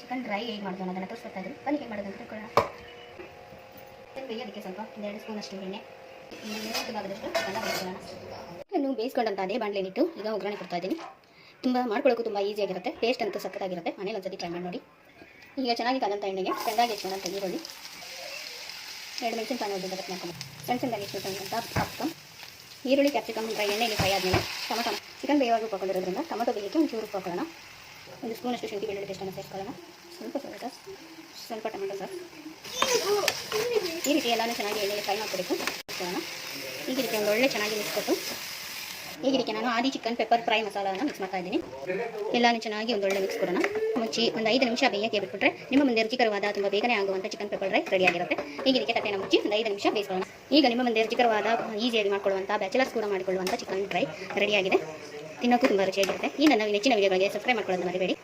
Chicken dry ಹೇಗೆ ಮಾಡೋದು ಅನ್ನೋದನ್ನು ತೋರಿಸ್ಕೊಡ್ತಾ ಇದ್ದೀನಿ. ಬನ್ನಿ ಹೇಗೆ ಮಾಡೋದು ಅಂತ ತಿಳ್ಕೊಳ್ಳೋಣ. ಬೇಯೋದಕ್ಕೆ ಸ್ವಲ್ಪ 2 ಸ್ಪೂನ್ ಅಷ್ಟು ಎಣ್ಣೆ, 30 ಭಾಗದಷ್ಟು ಎಲ್ಲ ಬೇಯಿಸ್ಕೊಳ್ಳೋಣ. ಇನ್ನು ಬೇಯಿಸ್ಕೊಂಡಂತ ಅದೇ ಬಾಣಲೆನಿಟ್ಟು ಈಗ ಒಗ್ಗರಣೆ ಕೊಡ್ತಾ ಇದ್ದೀನಿ. ತುಂಬ ಮಾಡ್ಕೊಳ್ಳೋಕ್ಕೂ ತುಂಬ ಈಸಿಯಾಗಿರುತ್ತೆ, ಟೇಸ್ಟ್ ಅಂತೂ ಸಕ್ಕತ್ತಾಗಿರುತ್ತೆ. ಮನೇಲಿ ಒಂದ್ಸತಿ ಟ್ರೈ ಮಾಡಿ ನೋಡಿ. ಈಗ ಚೆನ್ನಾಗಿ ಕಾದಂಥ ಎಣ್ಣೆಗೆ ಸಣ್ಣದಾಗಿ ಹೆಚ್ಚಿಕೊಂಡಂಥ ಈರುಳ್ಳಿ, 2 ಮೆಣಸಿನಕಾಯಿ ನೋಡಿದ್ರೆ ಅದಕ್ಕೆ ಹಾಕೊಂಡು ಸಣ್ಣದಾಗಿ ಹೆಚ್ಚಿಕೊಂಡಂಥ ಕ್ಯಾಪ್ಸಿಕಮ್, ಈರುಳ್ಳಿ ಕ್ಯಾಪ್ಸಿಕಮ್ ಡ್ರೈ ಎಣ್ಣೆಗೆ ಫ್ರೈ ಆದಮೇಲೆ ಟೊಮಟೊ, ಚಿಕನ್ ಬೇಯವಾಗಿ ಉಪ್ಪಾಕೊಂಡಿರೋದ್ರಿಂದ ಟೊಮಟೊ ಬೇಯಕ್ಕೆ ಒಂಚೂರು ಉಪ್ಪು ಹಾಕೊಳ್ಳೋಣ. 1 ಸ್ಪೂನಷ್ಟು ಶುಂಠಿ ಬೆಳ್ಳುಳ್ಳಿ ಪೇಸ್ಟನ್ನು ಸೇರಿಸ್ಕೊಳ್ಳೋಣ. ಸ್ವಲ್ಪ ಟೊಮೆಟೊ ಸಾಸ್. ಈ ರೀತಿ ಎಲ್ಲನೂ ಚೆನ್ನಾಗಿ ಎಣ್ಣೆಗೆ ಫ್ರೈ ಮಾಡ್ಕೊಬೇಕು. ಈಗ ಇದಕ್ಕೆ ಒಂದು ಒಳ್ಳೆ ಚೆನ್ನಾಗಿ ಮಿಕ್ಸ್ ಕೊಟ್ಟು ಈಗ ಇದಕ್ಕೆ ನಾನು ಆದಿ ಚಿಕನ್ ಪೆಪ್ಪರ್ ಫ್ರೈ ಮಸಾಲಾವನ್ನು ಮಿಕ್ಸ್ ಮಾಡ್ತಾ ಇದ್ದೀನಿ. ಎಲ್ಲನೂ ಚೆನ್ನಾಗಿ ಒಂದು ಒಳ್ಳೆ ಮಿಕ್ಸ್ ಕೊಡೋಣ. ಮುಚ್ಚಿ ಒಂದು 5 ನಿಮಿಷ ಬೇಯಕ್ಕೆ ಬಿಟ್ಬಿಟ್ರೆ ನಿಮ್ಮ ಮುಂದೆ ರುಚಿಕರವಾದ ತುಂಬ ಬೇಗನೆ ಆಗುವಂಥ ಚಿಕನ್ ಪೆಪ್ಪರ್ ಫ್ರೈ ರೆಡಿಯಾಗಿರುತ್ತೆ. ಈಗ ಇದಕ್ಕೆ ತಟ್ಟೆನ ಮುಚ್ಚಿ ಒಂದು 5 ನಿಮಿಷ ಬೇಯಿಸೋಣ. ಈಗ ನಿಮ್ಮ ಮುಂದೆ ರುಚಿಕರವಾದ ಈಸಿಯಾಗಿ ಮಾಡಿಕೊಳ್ಳುವಂಥ ಬ್ಯಾಚಲರ್ಸ್ ಕೂಡ ಮಾಡಿಕೊಳ್ಳುವಂಥ ಚಿಕನ್ ಫ್ರೈ ರೆಡಿಯಾಗಿದೆ. ತಿನ್ನೋಕ್ಕೂ ತುಂಬ ರುಚಿಯಾಗಿರುತ್ತೆ. ಈ ನನ್ನ ನೆಚ್ಚಿನ ವಿಡಿಯೋಗಳಿಗೆ ಸಬ್ಸ್ಕ್ರೈಬ್ ಮಾಡ್ಕೊಳ್ಳೋದು ಮರಿಬೇಡಿ.